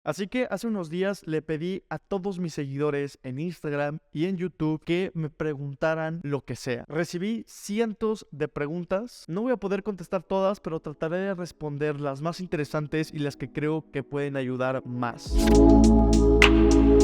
Así que hace unos días le pedí a todos mis seguidores en Instagram y en YouTube que me preguntaran lo que sea. Recibí cientos de preguntas. No voy a poder contestar todas, pero trataré de responder las más interesantes y las que creo que pueden ayudar más.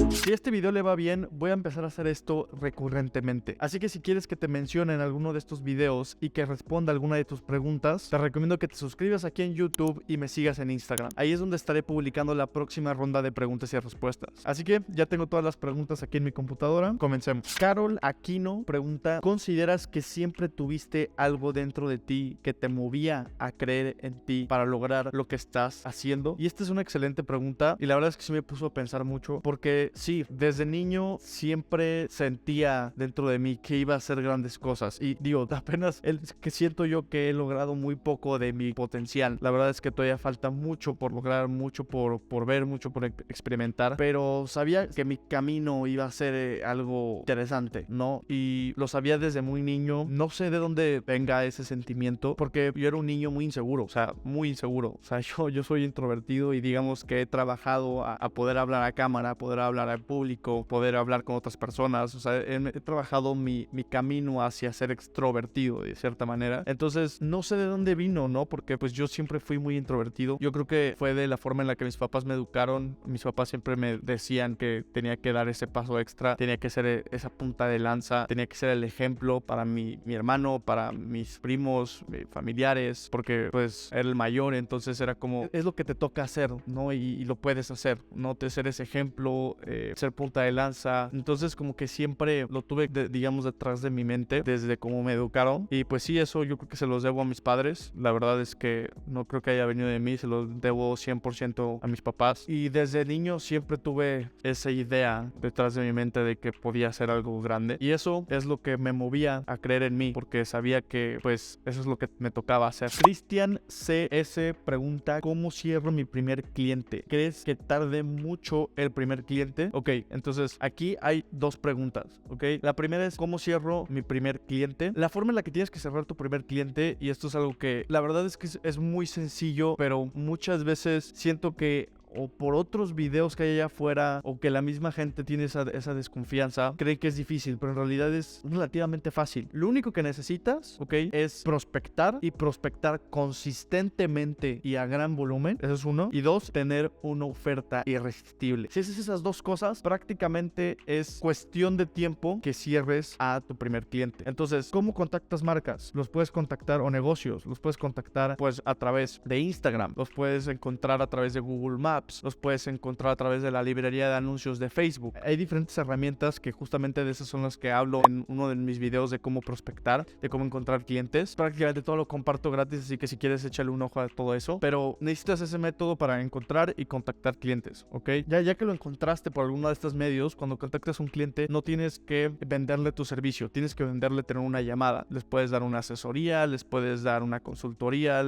Si este video le va bien, voy a empezar a hacer esto recurrentemente. Así que si quieres que te mencione en alguno de estos videos y que responda alguna de tus preguntas, te recomiendo que te suscribas aquí en YouTube y me sigas en Instagram. Ahí es donde estaré publicando la próxima ronda de preguntas y respuestas. Así que ya tengo todas las preguntas aquí en mi computadora. Comencemos. Carol Aquino pregunta: ¿consideras que siempre tuviste algo dentro de ti que te movía a creer en ti para lograr lo que estás haciendo? Y esta es una excelente pregunta y la verdad es que sí me puso a pensar mucho, porque sí, desde niño siempre sentía dentro de mí que iba a hacer grandes cosas. Y digo, apenas que siento yo que he logrado muy poco de mi potencial. La verdad es que todavía falta mucho por lograr, mucho por ver, mucho por experimentar. Pero sabía que mi camino iba a ser algo interesante, ¿no? Y lo sabía desde muy niño. No sé de dónde venga ese sentimiento, porque yo era un niño muy inseguro, o sea, muy inseguro. O sea, yo soy introvertido y digamos que he trabajado a poder hablar a cámara, poder hablar al público, poder hablar con otras personas. O sea, he trabajado mi camino hacia ser extrovertido de cierta manera. Entonces no sé de dónde vino, ¿no? Porque pues yo siempre fui muy introvertido. Yo creo que fue de la forma en la que mis papás me educaron. Mis papás siempre me decían que tenía que dar ese paso extra, tenía que ser esa punta de lanza, tenía que ser el ejemplo para mi hermano, para mis primos, familiares, porque pues era el mayor. Entonces era como, es lo que te toca hacer, ¿no? Y lo puedes hacer, ¿no? Te ser ese ejemplo, ser punta de lanza. Entonces como que siempre lo tuve, digamos, detrás de mi mente desde cómo me educaron. Y pues sí, eso yo creo que se los debo a mis padres. La verdad es que no creo que haya venido de mí, se los debo 100% a mis papás. Y desde niño siempre tuve esa idea detrás de mi mente de que podía hacer algo grande. Y eso es lo que me movía a creer en mí, porque sabía que pues eso es lo que me tocaba hacer. Cristian CS pregunta: ¿cómo cierro mi primer cliente? ¿Crees que tarde mucho el primer cliente? Ok, entonces aquí hay dos preguntas, ¿ok? La primera es: ¿cómo cierro mi primer cliente? La forma en la que tienes que cerrar tu primer cliente, y esto es algo que la verdad es que es muy sencillo, pero muchas veces siento que o por otros videos que hay allá afuera, o que la misma gente tiene esa desconfianza, cree que es difícil, pero en realidad es relativamente fácil. Lo único que necesitas, ¿ok?, es prospectar, y prospectar consistentemente y a gran volumen. Eso es uno. Y dos, tener una oferta irresistible. Si haces esas dos cosas, prácticamente es cuestión de tiempo que cierres a tu primer cliente. Entonces, ¿cómo contactas marcas? Los puedes contactar, o negocios, los puedes contactar pues a través de Instagram, los puedes encontrar a través de Google Maps, los puedes encontrar a través de la librería de anuncios de Facebook. Hay diferentes herramientas que justamente de esas son las que hablo en uno de mis videos de cómo prospectar, de cómo encontrar clientes. Prácticamente todo lo comparto gratis, así que si quieres échale un ojo a todo eso. Pero necesitas ese método para encontrar y contactar clientes, ¿ok? Ya que lo encontraste por alguno de estos medios, cuando contactas a un cliente no tienes que venderle tu servicio, tienes que venderle tener una llamada. Les puedes dar una asesoría, les puedes dar una consultoría,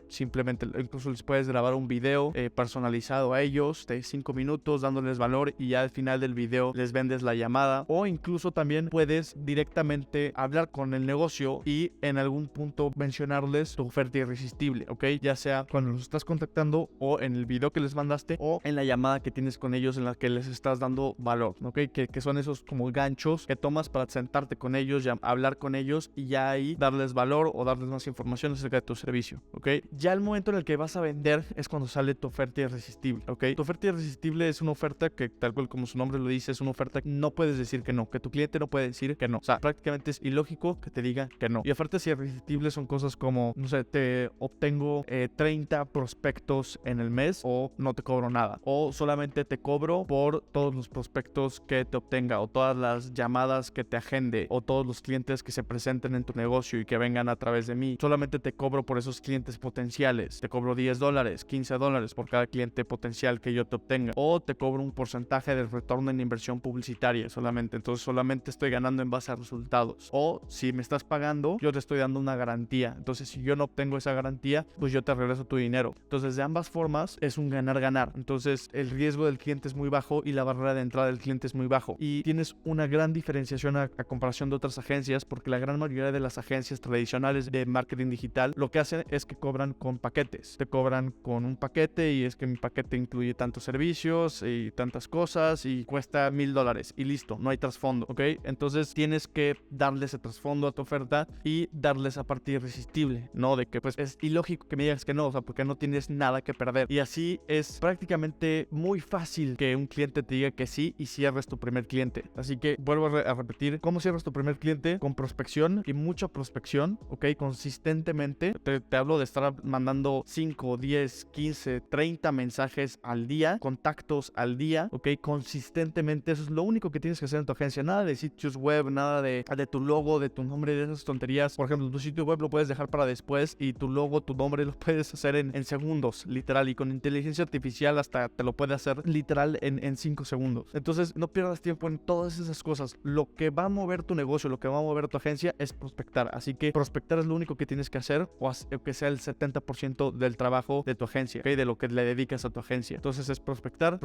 simplemente incluso les puedes grabar un video personalizado a ellos de 5 minutos dándoles valor, y ya al final del video les vendes la llamada. O incluso también puedes directamente hablar con el negocio y en algún punto mencionarles tu oferta irresistible, ¿ok? Ya sea cuando los estás contactando, o en el video que les mandaste, o en la llamada que tienes con ellos en la que les estás dando valor, ¿ok? Que son esos como ganchos que tomas para sentarte con ellos, ya hablar con ellos, y ya ahí darles valor o darles más información acerca de tu servicio, ¿ok? Ya el momento en el que vas a vender es cuando sale tu oferta irresistible, ¿ok? Tu oferta irresistible es una oferta que, tal cual como su nombre lo dice, es una oferta que no puedes decir que no, que tu cliente no puede decir que no. O sea, prácticamente es ilógico que te diga que no. Y ofertas irresistibles son cosas como, no sé, te obtengo 30 prospectos en el mes, o no te cobro nada, o solamente te cobro por todos los prospectos que te obtenga, o todas las llamadas que te agende, o todos los clientes que se presenten en tu negocio y que vengan a través de mí. Solamente te cobro por esos clientes potenciales. Te cobro $10, $15 por cada cliente potencial que yo te obtenga, o te cobro un porcentaje del retorno en inversión publicitaria solamente. Entonces solamente estoy ganando en base a resultados. O si me estás pagando, yo te estoy dando una garantía. Entonces si yo no obtengo esa garantía, pues yo te regreso tu dinero. Entonces de ambas formas es un ganar-ganar. Entonces el riesgo del cliente es muy bajo y la barrera de entrada del cliente es muy bajo, y tienes una gran diferenciación a comparación de otras agencias, porque la gran mayoría de las agencias tradicionales de marketing digital lo que hacen es que cobran con paquetes. Te cobran con un paquete, y es que mi paquete te incluye tantos servicios y tantas cosas y cuesta $1,000 y listo, no hay trasfondo, ¿ok? Entonces tienes que darle ese trasfondo a tu oferta y darle esa parte irresistible, ¿no? De que pues es ilógico que me digas que no, o sea, porque no tienes nada que perder. Y así es prácticamente muy fácil que un cliente te diga que sí y cierres tu primer cliente. Así que vuelvo a repetir, ¿cómo cierras tu primer cliente? Con prospección y mucha prospección, ¿ok? Consistentemente. Te hablo de estar mandando 5, 10, 15, 30 mensajes al día, contactos al día, ¿ok? Consistentemente. Eso es lo único que tienes que hacer en tu agencia. Nada de sitios web, nada de tu logo, de tu nombre, de esas tonterías. Por ejemplo, tu sitio web lo puedes dejar para después y tu logo, tu nombre lo puedes hacer en segundos, literal. Y con inteligencia artificial hasta te lo puede hacer literal en 5 segundos. Entonces, no pierdas tiempo en todas esas cosas. Lo que va a mover tu negocio, lo que va a mover tu agencia es prospectar. Así que prospectar es lo único que tienes que hacer, o que sea el 70% del trabajo de tu agencia, ¿ok? De lo que le dedicas a tu agencia. Entonces es prospectar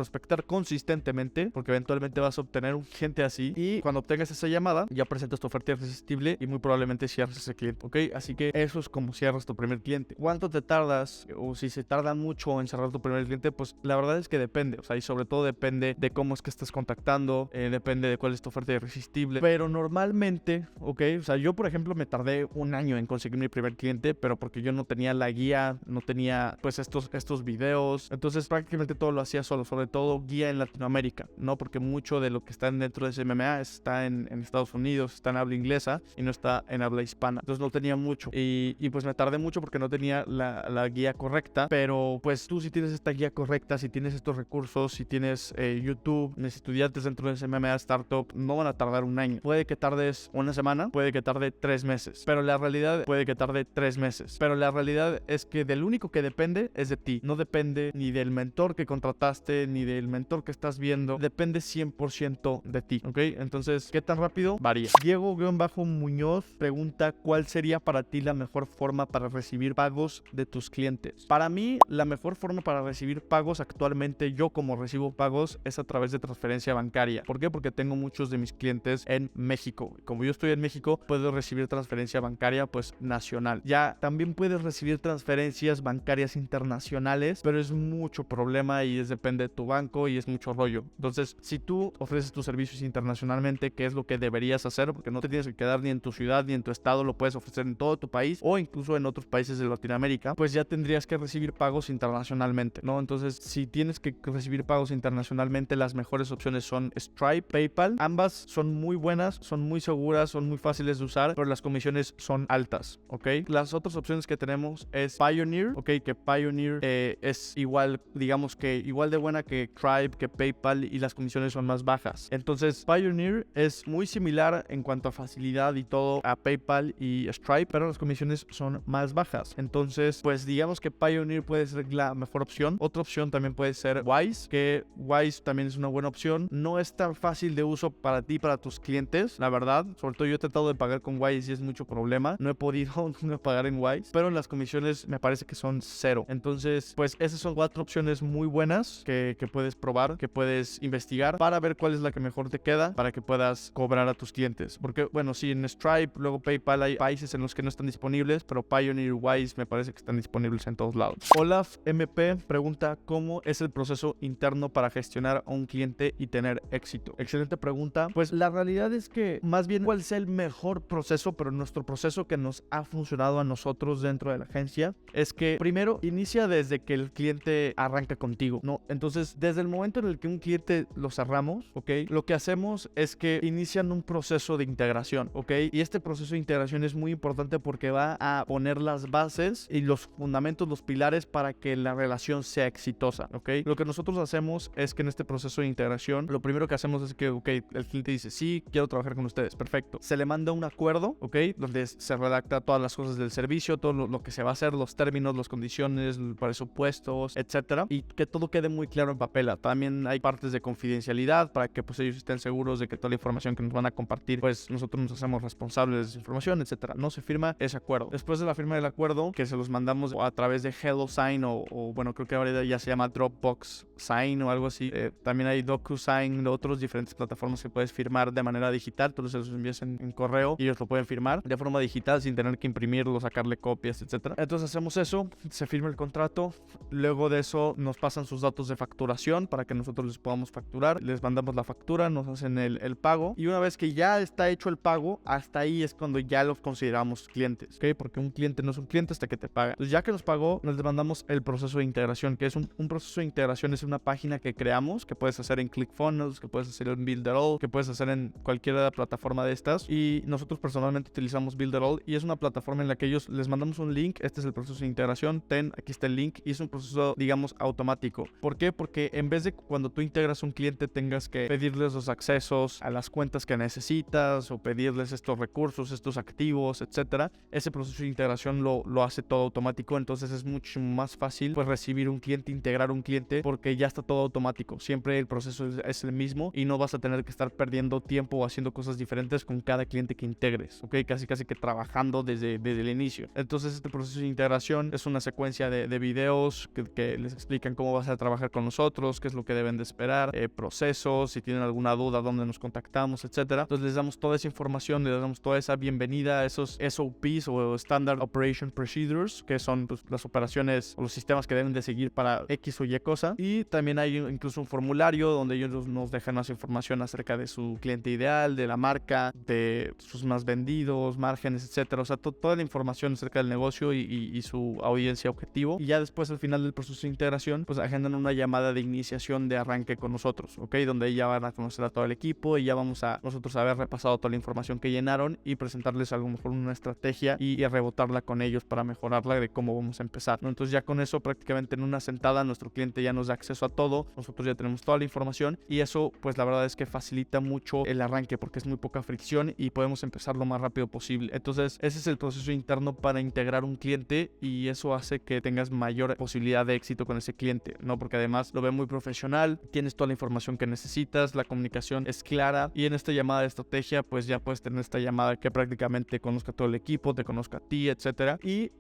consistentemente, porque eventualmente vas a obtener un cliente así, y cuando obtengas esa llamada, ya presentas tu oferta irresistible y muy probablemente cierres ese cliente, ¿ok? Así que eso es como cierras tu primer cliente. ¿Cuánto te tardas? O si se tarda mucho en cerrar tu primer cliente, pues la verdad es que depende, o sea, y sobre todo depende de cómo es que estás contactando, depende de cuál es tu oferta irresistible, pero normalmente, ¿ok? O sea, yo por ejemplo me tardé un año en conseguir mi primer cliente, pero porque yo no tenía la guía, no tenía pues estos videos, entonces prácticamente todo lo hacía solo, sobre todo guía en Latinoamérica, ¿no? Porque mucho de lo que está dentro de ese MMA está en Estados Unidos, está en habla inglesa y no está en habla hispana, entonces no tenía mucho y pues me tardé mucho porque no tenía la guía correcta, pero pues tú si tienes esta guía correcta, si tienes estos recursos, si tienes YouTube, mis estudiantes dentro de ese MMA Startup no van a tardar un año, puede que tardes una semana, puede que tarde 3 meses, pero la realidad puede que tarde 3 meses, pero la realidad es que del único que depende es de ti, no depende ni del mentor que contrataste, ni del mentor que estás viendo, depende 100% de ti, ¿ok? Entonces, ¿qué tan rápido? Varía. Diego-Muñoz pregunta, ¿cuál sería para ti la mejor forma para recibir pagos de tus clientes? Para mí, la mejor forma para recibir pagos actualmente, yo como recibo pagos, es a través de transferencia bancaria. ¿Por qué? Porque tengo muchos de mis clientes en México. Como yo estoy en México, puedo recibir transferencia bancaria pues nacional. Ya también puedes recibir transferencias bancarias internacionales, pero es mucho problema y depende de tu banco y es mucho rollo. Entonces, si tú ofreces tus servicios internacionalmente, que es lo que deberías hacer, porque no te tienes que quedar ni en tu ciudad ni en tu estado, lo puedes ofrecer en todo tu país o incluso en otros países de Latinoamérica, pues ya tendrías que recibir pagos internacionalmente, ¿no? Entonces, si tienes que recibir pagos internacionalmente, las mejores opciones son Stripe, PayPal. Ambas son muy buenas, son muy seguras, son muy fáciles de usar, pero las comisiones son altas, ¿ok? Las otras opciones que tenemos es Payoneer, ¿ok? Que Payoneer es igual, digamos que igual de buena que Stripe, que PayPal, y las comisiones son más bajas. Entonces, Payoneer es muy similar en cuanto a facilidad y todo a PayPal y Stripe, pero las comisiones son más bajas. Entonces, pues digamos que Payoneer puede ser la mejor opción. Otra opción también puede ser Wise, que Wise también es una buena opción. No es tan fácil de uso para ti, para tus clientes, la verdad. Sobre todo yo he tratado de pagar con Wise y es mucho problema. No he podido pagar en Wise, pero las comisiones me parece que son 0. Entonces, pues esas son 4 opciones muy buenas que puedes probar, que puedes investigar para ver cuál es la que mejor te queda para que puedas cobrar a tus clientes. Porque, bueno, sí, en Stripe, luego PayPal hay países en los que no están disponibles, pero Payoneer y Wise me parece que están disponibles en todos lados. Olaf MP pregunta, ¿cómo es el proceso interno para gestionar a un cliente y tener éxito? Excelente pregunta. Pues la realidad es que más bien cuál es el mejor proceso, pero nuestro proceso que nos ha funcionado a nosotros dentro de la agencia es que primero inicia desde que el cliente arranca contigo, ¿no? Entonces, desde el momento en el que un cliente lo cerramos, ¿ok? Lo que hacemos es que inician un proceso de integración, ¿ok? Y este proceso de integración es muy importante porque va a poner las bases y los fundamentos, los pilares para que la relación sea exitosa, ¿ok? Lo que nosotros hacemos es que en este proceso de integración, lo primero que hacemos es que, ok, el cliente dice, sí, quiero trabajar con ustedes, perfecto. Se le manda un acuerdo, ¿ok? Donde se redacta todas las cosas del servicio, todo lo que se va a hacer, los términos, las condiciones, los presupuestos, etcétera, y que todo quede muy claro en papel. También hay partes de confidencialidad para que pues ellos estén seguros de que toda la información que nos van a compartir, pues nosotros nos hacemos responsables de esa información, etcétera. No se firma ese acuerdo. Después de la firma del acuerdo, que se los mandamos a través de HelloSign o bueno, creo que ahora ya se llama Dropbox Sign o algo así. También hay DocuSign, otras diferentes plataformas que puedes firmar de manera digital. Tú se los envías en correo y ellos lo pueden firmar de forma digital sin tener que imprimirlo, sacarle copias, etcétera. Entonces hacemos eso, se firma el contrato. Luego de eso Primero nos pasan sus datos de facturación para que nosotros les podamos facturar. Les mandamos la factura, nos hacen el pago. Y una vez que ya está hecho el pago, hasta ahí es cuando ya los consideramos clientes, ¿ok? Porque un cliente no es un cliente hasta que te paga. Entonces, ya que nos pagó, nos mandamos el proceso de integración, que es un proceso de integración, es una página que creamos, que puedes hacer en ClickFunnels, que puedes hacer en Builderall, que puedes hacer en cualquier plataforma de estas. Y nosotros personalmente utilizamos Builderall y es una plataforma en la que ellos les mandamos un link. Este es el proceso de integración. Aquí está el link y es un proceso, digamos, automático. ¿Por qué? Porque en vez de cuando tú integras un cliente tengas que pedirles los accesos a las cuentas que necesitas o pedirles estos recursos, estos activos, etcétera, ese proceso de integración lo hace todo automático. Entonces es mucho más fácil pues recibir un cliente, integrar un cliente, porque ya está todo automático. Siempre el proceso es el mismo y no vas a tener que estar perdiendo tiempo o haciendo cosas diferentes con cada cliente que integres, ¿ok? Casi que trabajando desde el inicio. Entonces este proceso de integración es una secuencia de videos que les explican cómo vas a trabajar con nosotros, qué es lo que deben de esperar, procesos, si tienen alguna duda, dónde nos contactamos, etcétera. Entonces les damos toda esa información, les damos toda esa bienvenida a esos SOPs o Standard Operation Procedures, que son pues, las operaciones o los sistemas que deben de seguir para X o Y cosa. Y también hay incluso un formulario donde ellos nos dejan más información acerca de su cliente ideal, de la marca, de sus más vendidos, márgenes, etcétera. O sea, toda la información acerca del negocio y su audiencia objetivo. Y ya después, al final del proceso de integración, pues agendan una llamada de iniciación de arranque con nosotros, ¿ok? Donde ya van a conocer a todo el equipo y ya vamos a nosotros haber repasado toda la información que llenaron y presentarles a lo mejor una estrategia y rebotarla con ellos para mejorarla de cómo vamos a empezar, ¿no? Entonces ya con eso prácticamente en una sentada nuestro cliente ya nos da acceso a todo, nosotros ya tenemos toda la información y eso pues la verdad es que facilita mucho el arranque porque es muy poca fricción y podemos empezar lo más rápido posible. Entonces ese es el proceso interno para integrar un cliente y eso hace que tengas mayor posibilidad de éxito con ese cliente, ¿no? Porque además lo ve muy profesional, tienes toda la información que necesitas, la comunicación es clara y en esta llamada de estrategia pues ya puedes tener esta llamada que prácticamente conozca todo el equipo, te conozca a ti, etcétera, y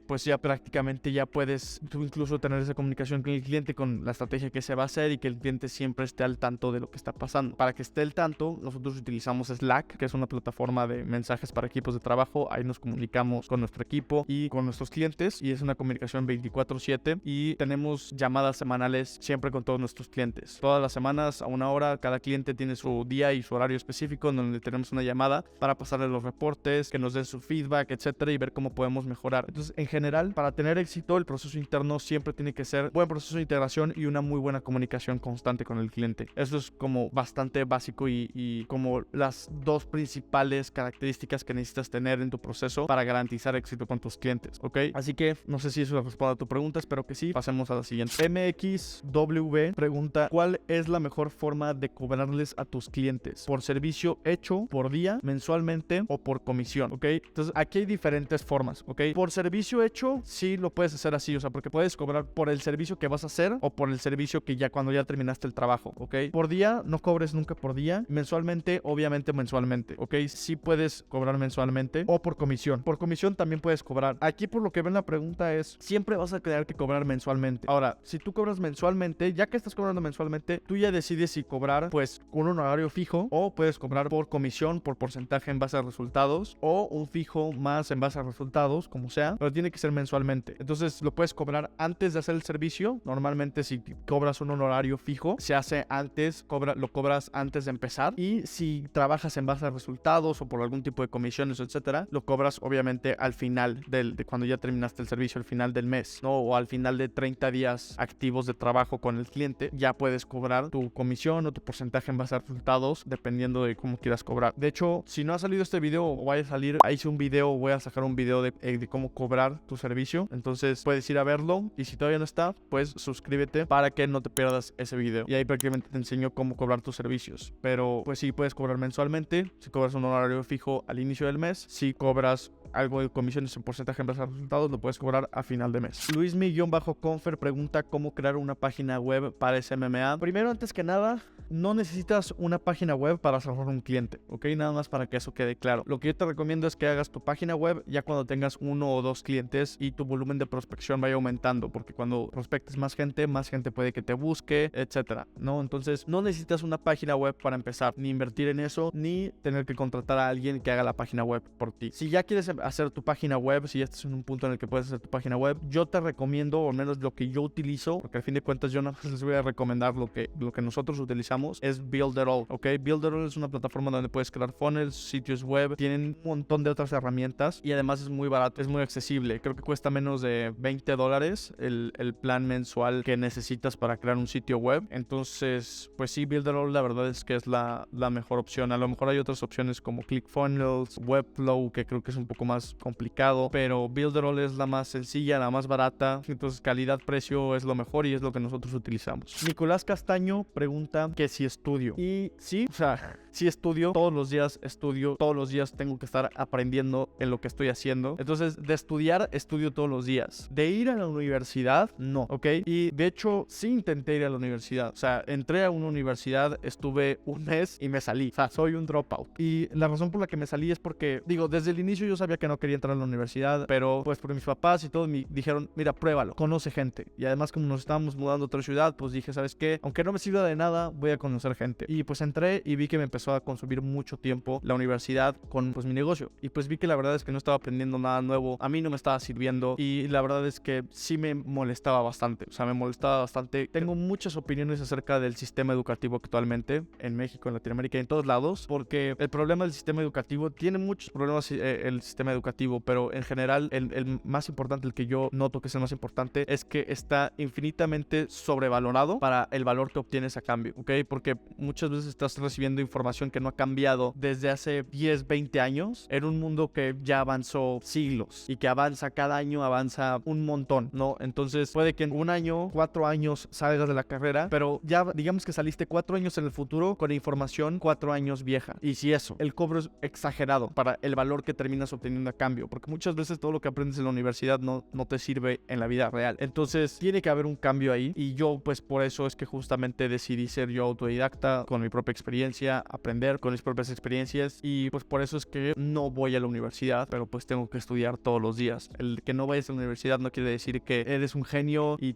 pues ya prácticamente ya puedes tú incluso tener esa comunicación con el cliente, con la estrategia que se va a hacer y que el cliente siempre esté al tanto de lo que está pasando. Para que esté al tanto, nosotros utilizamos Slack, que es una plataforma de mensajes para equipos de trabajo. Ahí nos comunicamos con nuestro equipo y con nuestros clientes y es una comunicación 24/7 y tenemos llamadas semanales siempre con todos nuestros clientes. Todas las semanas a una hora, cada cliente tiene su día y su horario específico en donde tenemos una llamada para pasarle los reportes, que nos den su feedback, etcétera, y ver cómo podemos mejorar. Entonces, en general, para tener éxito, el proceso interno siempre tiene que ser buen proceso de integración y una muy buena comunicación constante con el cliente. Eso es como bastante básico y como las dos principales características que necesitas tener en tu proceso para garantizar éxito con tus clientes, ¿ok? Así que no sé si eso responde a tu pregunta, espero que sí. Pasemos a la siguiente. MXW pregunta: ¿cuál es la mejor forma de cobrarles a tus clientes? ¿Por servicio hecho, por día, mensualmente o por comisión? ¿Ok? Entonces aquí hay diferentes formas, ¿ok? Por servicio hecho, sí lo puedes hacer así, o sea, porque puedes cobrar por el servicio que vas a hacer o por el servicio que ya cuando ya terminaste el trabajo, ¿ok? Por día, no cobres nunca por día. Mensualmente, obviamente mensualmente, ¿ok? Sí puedes cobrar mensualmente o por comisión. Por comisión también puedes cobrar. Aquí por lo que ven la pregunta es, siempre vas a tener que cobrar mensualmente. Ahora, si tú cobras mensualmente, ya que estás cobrando mensualmente, tú ya decides si cobrar pues con un horario fijo o puedes cobrar por comisión, por porcentaje en base a resultados o un fijo más en base a resultados, como sea, pero tiene que ser mensualmente. Entonces lo puedes cobrar antes de hacer el servicio. Normalmente si cobras un horario fijo, se hace antes, lo cobras antes de empezar, y si trabajas en base a resultados o por algún tipo de comisiones, etcétera, lo cobras obviamente al final de cuando ya terminaste el servicio, al final del mes, ¿no? O al final de 30 días activos de trabajo con el cliente, ya puedes cobrar tu comisión o tu porcentaje en base a resultados, dependiendo de cómo quieras cobrar. De hecho, si no ha salido este video o vaya a salir, ahí hice un video, voy a sacar un video de cómo cobrar tu servicio, entonces puedes ir a verlo, y si todavía no está, pues suscríbete para que no te pierdas ese video, y ahí prácticamente te enseño cómo cobrar tus servicios. Pero pues sí, puedes cobrar mensualmente, si cobras un horario fijo al inicio del mes, si cobras algo de comisiones en porcentaje en base a resultados, lo puedes cobrar a final de mes. Luismi-Confer pregunta: ¿cómo crear una página web para SMMA? Primero, antes que nada, no necesitas una página web para cerrar un cliente, ¿ok? Nada más para que eso quede claro. Lo que yo te recomiendo es que hagas tu página web ya cuando tengas 1 o 2 clientes y tu volumen de prospección vaya aumentando, porque cuando prospectes más gente puede que te busque, etcétera, ¿no? Entonces, no necesitas una página web para empezar, ni invertir en eso, ni tener que contratar a alguien que haga la página web por ti. Si ya quieres hacer tu página web, si ya estás en un punto en el que puedes hacer tu página web, yo te recomiendo, o al menos lo que yo utilizo, porque al fin de cuentas yo nada más les voy a recomendar lo que nosotros utilizamos, es Builderall, ¿ok? Builderall es una plataforma donde puedes crear funnels, sitios web, tienen un montón de otras herramientas y además es muy barato, es muy accesible. Creo que cuesta menos de $20 el plan mensual que necesitas para crear un sitio web. Entonces, pues sí, Builderall la verdad es que es la mejor opción. A lo mejor hay otras opciones como ClickFunnels, Webflow, que creo que es un poco más complicado, pero Builderall es la más sencilla, la más barata. Entonces, calidad-precio es lo mejor y es lo que nosotros utilizamos. Nicolás Castaño pregunta que si estudio. Y sí, o sea, sí estudio, todos los días tengo que estar aprendiendo en lo que estoy haciendo. Entonces, de estudiar, estudio todos los días. De ir a la universidad, no, ¿ok? Y de hecho, sí intenté ir a la universidad. O sea, entré a una universidad, estuve un mes y me salí. O sea, soy un dropout. Y la razón por la que me salí es porque, digo, desde el inicio yo sabía que no quería entrar a la universidad, pero pues por mis papás y todo me dijeron, mira, pruébalo, conoce gente. Y además como nos estábamos mudando a otra ciudad, pues dije, ¿sabes qué? Aunque no me sirva de nada, voy a conocer gente. Y pues entré y vi que me empezó a consumir mucho tiempo la universidad con pues mi negocio. Y pues vi que la verdad es que no estaba aprendiendo nada nuevo, a mí no me estaba sirviendo y la verdad es que sí me molestaba bastante. O sea, me molestaba bastante. Tengo muchas opiniones acerca del sistema educativo actualmente en México, en Latinoamérica y en todos lados, porque el problema del sistema educativo tiene muchos problemas el sistema educativo, pero en general el más importante, el que yo noto que es el más importante, es que está infinitamente sobrevalorado para el valor que obtienes a cambio, ¿ok? Porque muchas veces estás recibiendo información que no ha cambiado desde hace 10, 20 años en un mundo que ya avanzó siglos y que avanza cada año, avanza un montón, ¿no? Entonces puede que en un año, 4 años salgas de la carrera, pero ya digamos que saliste 4 años en el futuro con información 4 años vieja. Y si eso, el cobro es exagerado para el valor que terminas obteniendo a cambio, porque muchas veces todo lo que aprendes en la universidad no te sirve en la vida real. Entonces tiene que haber un cambio ahí y yo pues por eso es que justamente decidí ser yo autodidacta, con mi propia experiencia, aprender con mis propias experiencias y pues por eso es que no voy a la universidad, pero pues tengo que estudiar todos los días. El que no vayas a la universidad no quiere decir que eres un genio y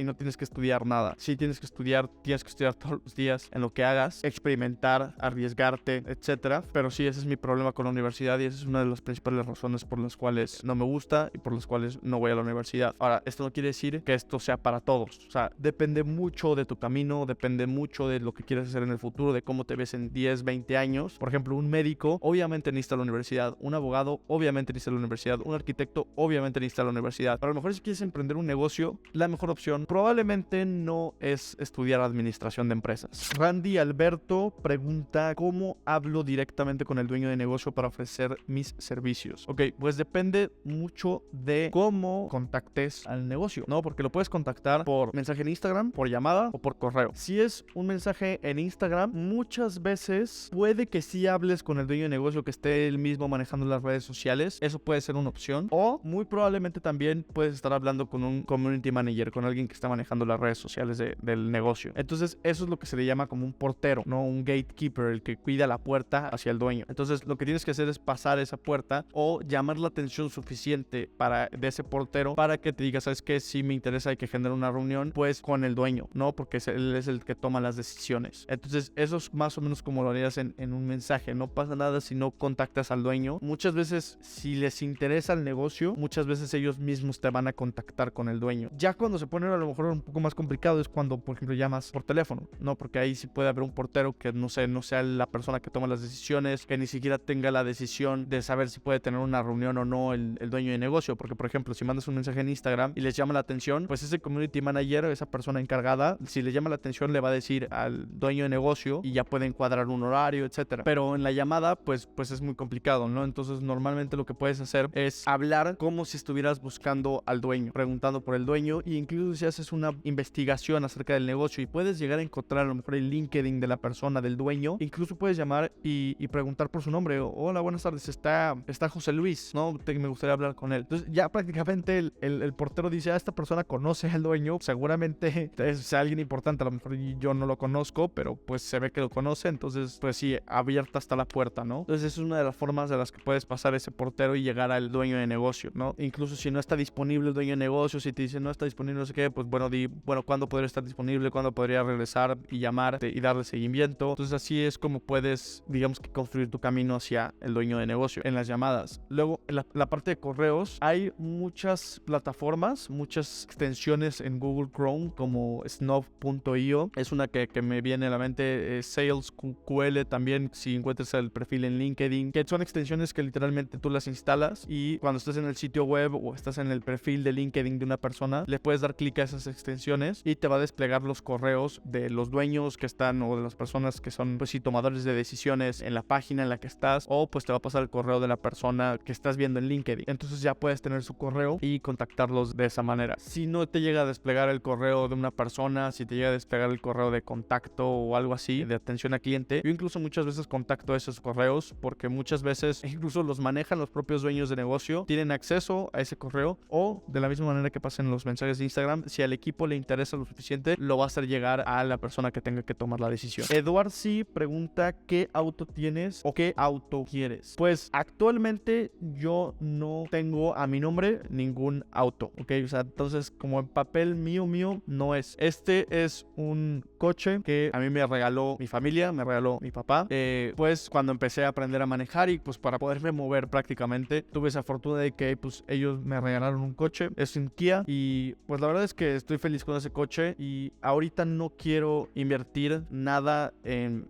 no tienes que estudiar nada. Sí tienes que estudiar todos los días en lo que hagas, experimentar, arriesgarte, etcétera. Pero sí, ese es mi problema con la universidad y esa es una de las principales razones por las cuales no me gusta y por las cuales no voy a la universidad. Ahora, esto no quiere decir que esto sea para todos. O sea, depende mucho de tu camino, depende mucho de lo que quieres hacer en el futuro, de cómo te ves en 10, 20 años. Por ejemplo, un médico obviamente necesita la universidad, un abogado obviamente necesita la universidad, un arquitecto obviamente necesita la universidad. Pero a lo mejor si quieres emprender un negocio, la mejor opción probablemente no es estudiar administración de empresas. Randy Alberto pregunta, ¿cómo hablo directamente con el dueño de negocio para ofrecer mis servicios? Ok, pues depende mucho de cómo contactes al negocio, ¿no? Porque lo puedes contactar por mensaje en Instagram, por llamada o por correo. Si es un mensaje en Instagram, muchas veces puede que sí hables con el dueño de negocio, que esté él mismo manejando las redes sociales. Eso puede ser una opción. O muy probablemente también puedes estar hablando con un community manager, con alguien que está manejando las redes sociales del negocio. Entonces, eso es lo que se le llama como un portero, no un gatekeeper, el que cuida la puerta hacia el dueño. Entonces, lo que tienes que hacer es pasar esa puerta o llamar la atención suficiente de ese portero para que te diga, ¿sabes qué? Si me interesa, hay que generar una reunión, pues con el dueño, ¿no? Porque él es el que toma las decisiones. Entonces, eso es más o menos como lo harías en un mensaje. No pasa nada si no contactas al dueño. Muchas veces, si les interesa el negocio, muchas veces ellos mismos te van a contactar con el dueño. Ya cuando se pone a lo mejor un poco más complicado es cuando, por ejemplo, llamas por teléfono, ¿no? Porque ahí sí puede haber un portero que no sea la persona que toma las decisiones, que ni siquiera tenga la decisión de saber si puede tener una reunión o no el dueño de negocio. Porque, por ejemplo, si mandas un mensaje en Instagram y les llama la atención, pues ese community manager, esa persona encargada, si le llama la atención, le va a decir al dueño de negocio y ya pueden cuadrar un horario, etcétera. Pero en la llamada, pues es muy complicado, ¿no? Entonces, normalmente lo que puedes hacer es hablar como si estuvieras buscando al dueño, preguntando por el dueño, y incluso si haces una investigación acerca del negocio y puedes llegar a encontrar a lo mejor el LinkedIn de la persona, del dueño, incluso puedes llamar y preguntar por su nombre. Hola, buenas tardes, está José Luis, ¿no? Me gustaría hablar con él. Entonces, ya prácticamente el portero dice, esta persona conoce al dueño, seguramente es alguien importante, a lo mejor yo no lo conozco, pero pues se ve que lo conoce, entonces pues sí, abierta está la puerta, ¿no? Entonces es una de las formas de las que puedes pasar ese portero y llegar al dueño de negocio, ¿no? Incluso si no está disponible el dueño de negocio, si te dice no está disponible, no sé qué, pues bueno, ¿cuándo podría estar disponible? ¿Cuándo podría regresar y llamarte y darle seguimiento? Entonces así es como puedes, digamos que construir tu camino hacia el dueño de negocio en las llamadas. Luego, en la parte de correos, hay muchas plataformas, muchas extensiones en Google Chrome como Snuff.io. Es una que me viene a la mente, SalesQL también, si encuentras el perfil en LinkedIn, que son extensiones que literalmente tú las instalas y cuando estás en el sitio web o estás en el perfil de LinkedIn de una persona, le puedes dar clic a esas extensiones y te va a desplegar los correos de los dueños que están o de las personas que son, pues sí, tomadores de decisiones en la página en la que estás, o pues te va a pasar el correo de la persona que estás viendo en LinkedIn. Entonces ya puedes tener su correo y contactarlos de esa manera. Si no te llega a desplegar el correo de una persona, si te llega a desplegar el correo de contacto o algo así, de atención a cliente, yo incluso muchas veces contacto esos correos porque muchas veces incluso los manejan los propios dueños de negocio, tienen acceso a ese correo, o de la misma manera que pasan los mensajes de Instagram, si al equipo le interesa lo suficiente, lo va a hacer llegar a la persona que tenga que tomar la decisión. Eduard C pregunta: ¿qué auto tienes o qué auto quieres? Pues actualmente yo no tengo a mi nombre ningún auto, ¿ok? O sea, entonces como en papel mío no es. Este es un coche que a mí me regaló mi familia, me regaló mi papá. Pues cuando empecé a aprender a manejar y pues para poderme mover prácticamente, tuve esa fortuna de que pues ellos me regalaron un coche. Es un Kia y pues la verdad es que estoy feliz con ese coche y ahorita no quiero invertir nada en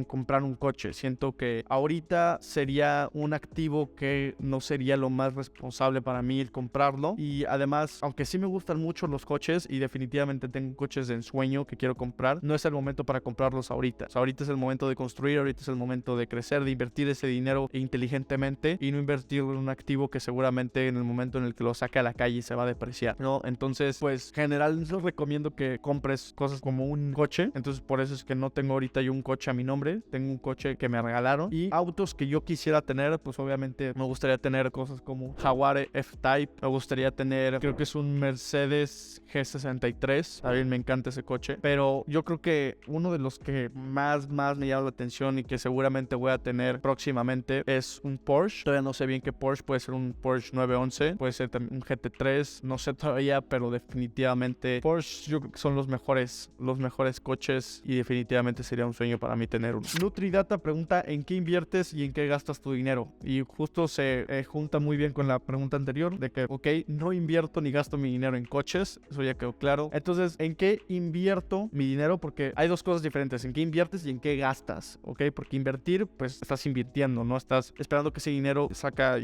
comprar un coche. Siento que ahorita sería un activo que no sería lo más responsable para mí el comprarlo, y además, aunque sí me gustan mucho los coches y definitivamente tengo coches de ensueño que quiero comprar, no es el momento para comprarlos ahorita. O sea, ahorita es el momento de construir, ahorita es el momento de crecer, de invertir ese dinero inteligentemente y no invertirlo en un activo que seguramente en el momento en el que lo saque a la calle se va a depreciar, ¿no? Entonces, pues, general, les recomiendo que compres cosas como un coche. Entonces, por eso es que no tengo ahorita yo un coche a mi nombre, tengo un coche que me regalaron. Y autos que yo quisiera tener, pues obviamente me gustaría tener cosas como Jaguar F-Type, me gustaría tener, creo que es un Mercedes G63, también me encanta ese coche, pero yo creo que uno de los que más me llama la atención y que seguramente voy a tener próximamente es un Porsche. Todavía no sé bien qué Porsche, puede ser un Porsche 911, puede ser también un GT3, no sé todavía, pero definitivamente Porsche yo creo que son los mejores coches y definitivamente sería un sueño para mí tener uno. Nutridata pregunta: ¿en qué inviertes y en qué gastas tu dinero? Y justo se junta muy bien con la pregunta anterior de que, ok, no invierto ni gasto mi dinero en coches, eso ya quedó claro. Entonces, ¿en qué invierto mi dinero? Porque hay dos cosas diferentes: en qué inviertes y en qué gastas, ¿ok? Porque invertir, pues estás invirtiendo, no estás esperando que ese dinero salga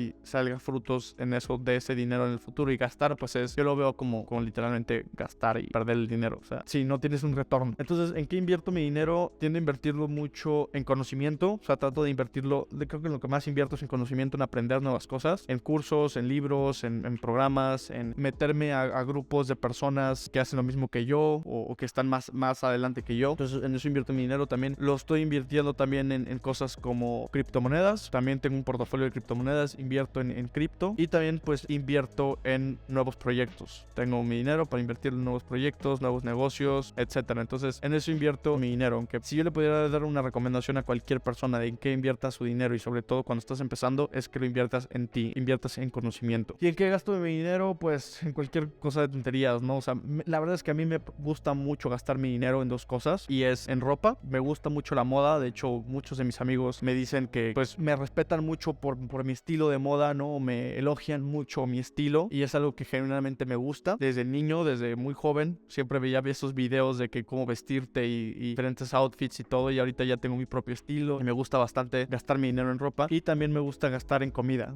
frutos en eso, de ese dinero en el futuro. Y gastar, pues yo lo veo como literalmente gastar y perder el dinero, o sea, si no tienes un retorno. Entonces, ¿en qué invierto mi dinero? Tiendo a invertirlo mucho en conocimiento, o sea, trato de invertirlo, creo que lo que más invierto es en conocimiento, en aprender nuevas cosas, en cursos, en libros, en programas, en meterme a grupos de personas que hacen lo mismo que yo o que están más adelante que yo. Entonces, en eso invierto mi dinero. También lo estoy invirtiendo también en cosas como criptomonedas. También tengo un portafolio de criptomonedas, invierto en cripto, y también pues invierto en nuevos proyectos. Tengo mi dinero para invertir en nuevos proyectos, nuevos negocios, etcétera. Entonces, en eso invierto mi dinero. Aunque si yo le pudiera dar una recomendación a cualquier persona de en qué invierta su dinero, y sobre todo cuando estás empezando, es que lo inviertas en ti, inviertas en conocimiento. ¿Y en qué gasto mi dinero? Pues en cualquier cosa de tonterías, ¿no? O sea, la verdad es que a mí me gusta mucho gastar mi dinero en dos cosas, y es en ropa. Me gusta mucho la moda. De hecho, muchos de mis amigos me dicen que pues me respetan mucho por mi estilo de moda, ¿no? Me elogian mucho mi estilo, y es algo que genuinamente me gusta. Desde niño, desde muy joven, siempre veía esos videos de que cómo vestirte y diferentes outfits y todo, y ahorita ya tengo mi propio estilo y me gusta bastante gastar mi dinero en ropa, y también me gusta gastar en comida.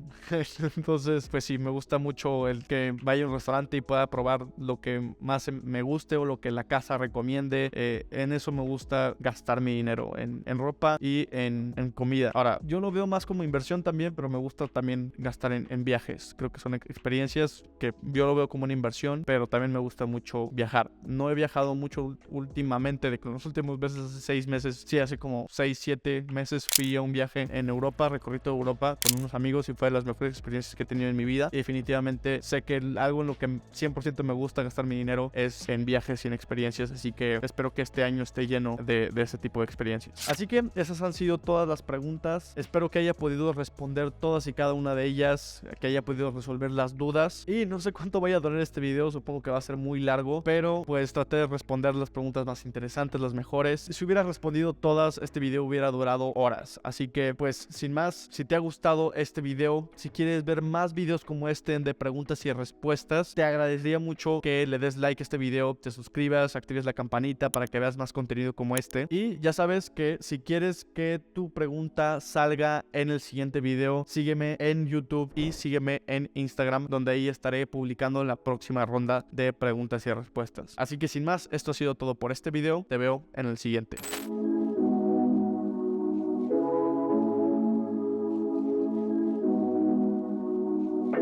Entonces, pues sí, me gusta mucho el que vaya a un restaurante y pueda probar lo que más me guste o lo que la casa recomiende. En eso me gusta gastar mi dinero, en ropa y en comida. Ahora, yo lo veo más como inversión también, pero me gusta también gastar en viajes. Creo que son experiencias que yo lo veo como una inversión, pero también me gusta mucho viajar. No he viajado mucho últimamente, de los últimos veces, hace 6 meses, sí, hace como 6-7 meses fui a un viaje en Europa, recorrí toda Europa con unos amigos y fue de las mejores experiencias que he tenido en mi vida. Y definitivamente sé que algo en lo que 100% me gusta gastar mi dinero es en viajes y en experiencias, así que espero que este año esté lleno de ese tipo de experiencias. Así que esas han sido todas las preguntas. Espero que haya podido responder todas y cada una de ellas, que haya podido resolver las dudas. Y no sé cuánto vaya a durar este video, supongo que va a ser muy largo, pero pues traté de responder las preguntas más interesantes, las mejores. Si hubiera respondido todas, este video hubiera durado horas. Así que pues sin más, si te ha gustado este video, si quieres ver más videos como este de preguntas y respuestas, te agradecería mucho que le des like a este video, te suscribas, actives la campanita para que veas más contenido como este. Y ya sabes que si quieres que tu pregunta salga en el siguiente video, sígueme en YouTube y sígueme en Instagram, donde ahí estaré publicando la próxima ronda de preguntas y respuestas. Así que sin más, esto ha sido todo por este video. Te veo en el siguiente.